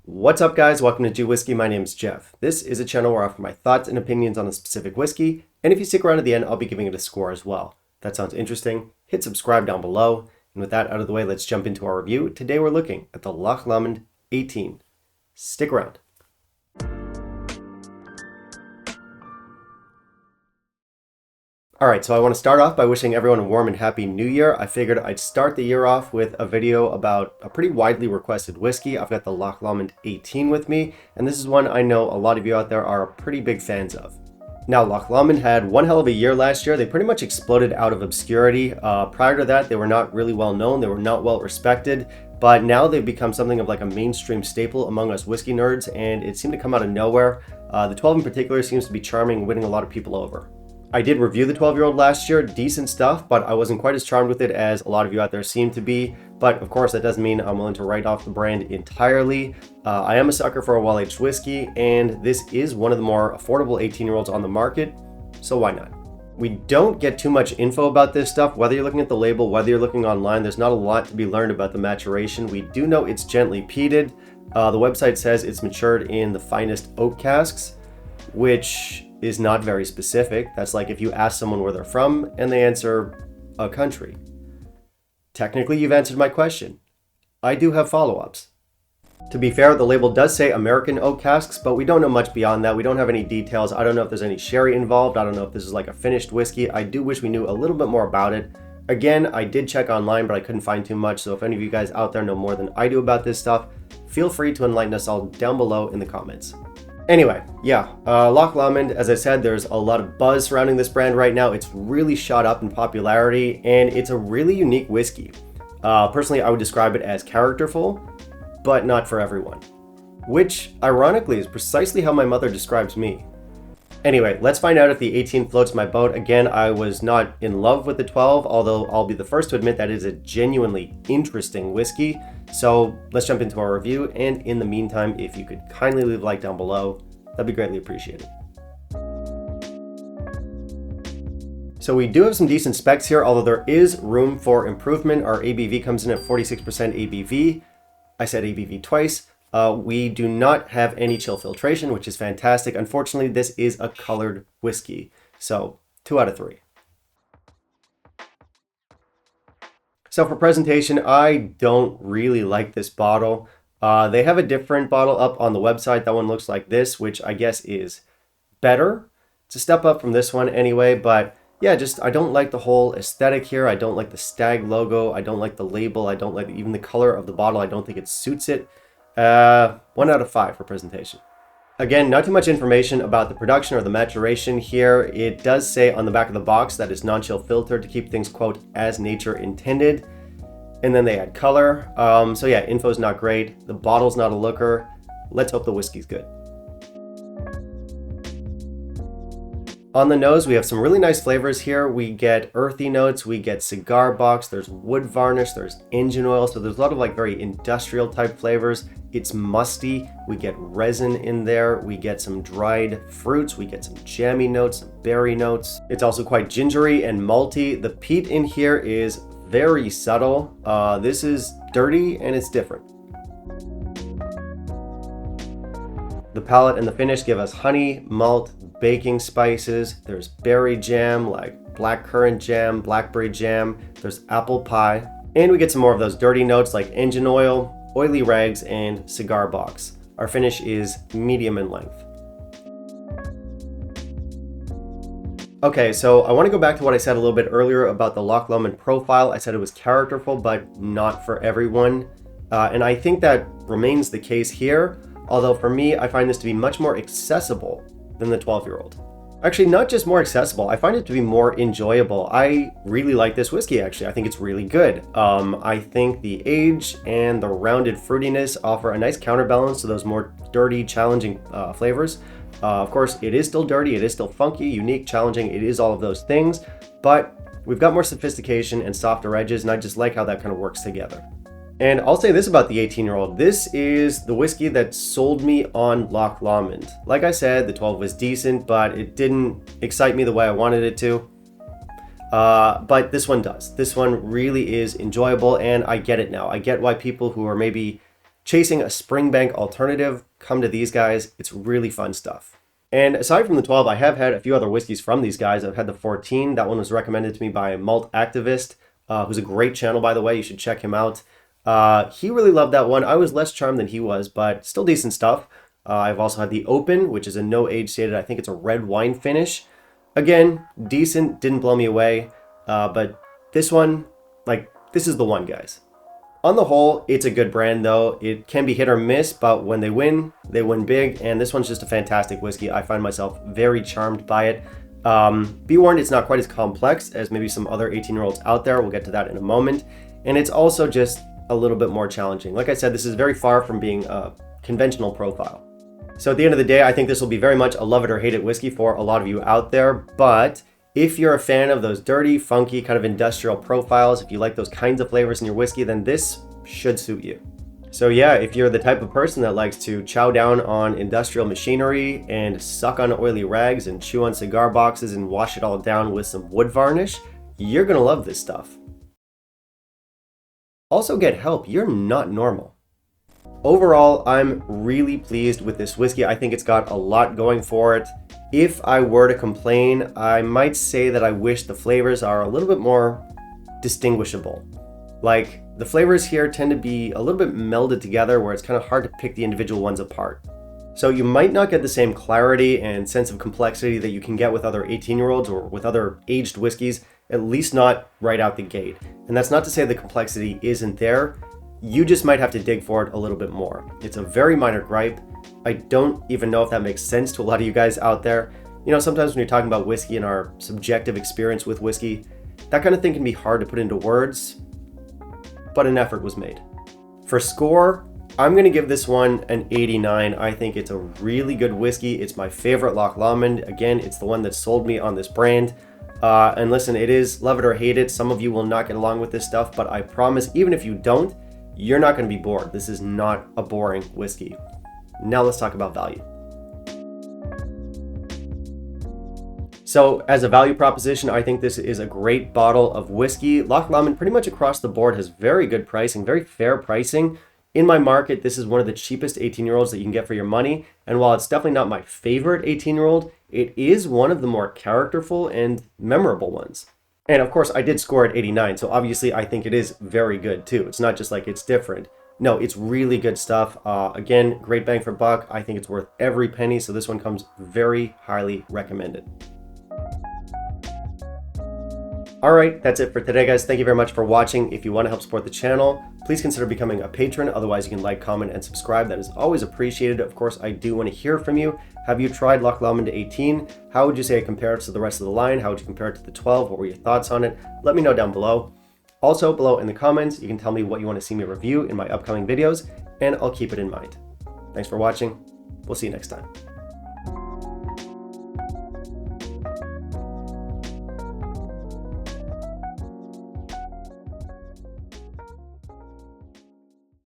What's up, guys? Welcome to Do Whiskey. My name is Jeff. This is a channel where I offer my thoughts and opinions on a specific whiskey, and if you stick around at the end, I'll be giving it a score as well. If that sounds interesting, hit subscribe down below. And with that out of the way, let's jump into our review. Today we're looking at the Loch Lomond 18. Stick around. Alright, so I want to start off by wishing everyone a warm and happy new year. I figured I'd start the year off with a video about a pretty widely requested whiskey. I've got the Loch Lomond 18 with me, and this is one I know a lot of you out there are pretty big fans of. Now, Loch Lomond had one hell of a year last year. They pretty much exploded out of obscurity. Prior to that, they were not really well known. They were not well respected, but now they've become something of like a mainstream staple among us whiskey nerds, and it seemed to come out of nowhere. The 12 in particular seems to be charming, winning a lot of people over. I did review the 12-year-old last year, decent stuff, but I wasn't quite as charmed with it as a lot of you out there seem to be. But of course, that doesn't mean I'm willing to write off the brand entirely. I am a sucker for a well-aged whiskey, and this is one of the more affordable 18-year-olds on the market, so why not? We don't get too much info about this stuff, whether you're looking at the label, whether you're looking online. There's not a lot to be learned about the maturation. We do know it's gently peated. The website says it's matured in the finest oak casks, which is not very specific. That's like if you ask someone where they're from and they answer a country. Technically, you've answered my question. I do have follow-ups. To be fair, the label does say American oak casks, but we don't know much beyond that. We don't have any details. I don't know if there's any sherry involved. I don't know if this is like a finished whiskey. I do wish we knew a little bit more about it. Again, I did check online, but I couldn't find too much. So if any of you guys out there know more than I do about this stuff, feel free to enlighten us all down below in the comments. Anyway, yeah, Loch Lomond, as I said, there's a lot of buzz surrounding this brand right now. It's really shot up in popularity, and it's a really unique whiskey. Personally, I would describe it as characterful, but not for everyone. Which, ironically, is precisely how my mother describes me. Anyway, let's find out if the 18 floats my boat. Again, I was not in love with the 12, although I'll be the first to admit that it is a genuinely interesting whiskey. So let's jump into our review, and in the meantime, if you could kindly leave a like down below, that'd be greatly appreciated. So we do have some decent specs here, although there is room for improvement. Our ABV comes in at 46% ABV. I said ABV twice. We do not have any chill filtration, which is fantastic. Unfortunately, this is a colored whiskey, so 2 out of 3. So for presentation, I don't really like this bottle. They have a different bottle up on the website. That one looks like this, which I guess is better. It's a step up from this one anyway, but yeah, I don't like the whole aesthetic here. I don't like the stag logo. I don't like the label. I don't like even the color of the bottle. I don't think it suits it. 1 out of 5 for presentation. Again, not too much information about the production or the maturation here. It does say on the back of the box that it's non-chill filtered to keep things, quote, as nature intended. And then they add color. So yeah, info's not great. The bottle's not a looker. Let's hope the whiskey's good. On the nose, we have some really nice flavors here. We get earthy notes, we get cigar box, there's wood varnish, there's engine oil. So there's a lot of like very industrial type flavors. It's musty. We get resin in there. We get some dried fruits. We get some jammy notes, some berry notes. It's also quite gingery and malty. The peat in here is very subtle. This is dirty and it's different. The palate and the finish give us honey, malt, baking spices. There's berry jam like blackcurrant jam, blackberry jam. There's apple pie. And we get some more of those dirty notes like engine oil, oily rags, and cigar box. Our finish is medium in length. Okay, so I want to go back to what I said a little bit earlier about the Loch Lomond profile. I said it was characterful, but not for everyone. And I think that remains the case here. Although for me, I find this to be much more accessible than the 12-year-old. Actually, not just more accessible, I find it to be more enjoyable. I really like this whiskey, actually. I think it's really good. I think the age and the rounded fruitiness offer a nice counterbalance to those more dirty, challenging flavors. Of course, it is still dirty, it is still funky, unique, challenging, it is all of those things, but we've got more sophistication and softer edges, and I just like how that kind of works together. And I'll say this about the 18-year-old. This is the whiskey that sold me on Loch Lomond. Like I said, the 12 was decent, but it didn't excite me the way I wanted it to. But this one does. This one really is enjoyable, and I get it now. I get why people who are maybe chasing a Springbank alternative, come to these guys. It's really fun stuff. And aside from the 12, I have had a few other whiskeys from these guys. I've had the 14. That one was recommended to me by a malt activist, who's a great channel, by the way. You should check him out. He really loved that one. I was less charmed than he was, but still decent stuff. I've also had the Open, which is a no age stated. I think it's a red wine finish. Again, decent, didn't blow me away. But this one, like, this is the one, guys. On the whole, it's a good brand though. It can be hit or miss, but when they win big. And this one's just a fantastic whiskey. I find myself very charmed by it. Be warned, it's not quite as complex as maybe some other 18-year-olds out there. We'll get to that in a moment. And it's also just a little bit more challenging. Like I said, this is very far from being a conventional profile. So at the end of the day, I think this will be very much a love it or hate it whiskey for a lot of you out there. But if you're a fan of those dirty, funky, kind of industrial profiles, if you like those kinds of flavors in your whiskey, then this should suit you. So yeah, if you're the type of person that likes to chow down on industrial machinery and suck on oily rags and chew on cigar boxes and wash it all down with some wood varnish, you're gonna love this stuff. Also get help, you're not normal. Overall, I'm really pleased with this whiskey. I think it's got a lot going for it. If I were to complain, I might say that I wish the flavors are a little bit more distinguishable. Like, the flavors here tend to be a little bit melded together where it's kind of hard to pick the individual ones apart. So you might not get the same clarity and sense of complexity that you can get with other 18-year-olds or with other aged whiskeys, at least not right out the gate. And that's not to say the complexity isn't there. You just might have to dig for it a little bit more. It's a very minor gripe. I don't even know if that makes sense to a lot of you guys out there. You know, sometimes when you're talking about whiskey and our subjective experience with whiskey, that kind of thing can be hard to put into words, but an effort was made. For score, I'm going to give this one an 89. I think it's a really good whiskey. It's my favorite Loch Lomond. Again, it's the one that sold me on this brand. And listen, it is love it or hate it. Some of you will not get along with this stuff, but I promise, even if you don't, you're not going to be bored. This is not a boring whiskey. Now let's talk about value. So as a value proposition, I think this is a great bottle of whiskey. Loch Lomond pretty much across the board has very good pricing, very fair pricing. In my market, this is one of the cheapest 18-year-olds that you can get for your money. And while it's definitely not my favorite 18-year-old, it is one of the more characterful and memorable ones. And of course, I did score at 89, so obviously I think it is very good too. It's not just like it's different. No, it's really good stuff. Again, great bang for buck. I think it's worth every penny, so this one comes very highly recommended. All right, that's it for today, guys. Thank you very much for watching. If you want to help support the channel, please consider becoming a patron. Otherwise, you can like, comment, and subscribe. That is always appreciated. Of course, I do want to hear from you. Have you tried Loch Lomond 18? How would you say it compares to the rest of the line? How would you compare it to the 12? What were your thoughts on it? Let me know down below. Also, below in the comments, you can tell me what you want to see me review in my upcoming videos, and I'll keep it in mind. Thanks for watching. We'll see you next time.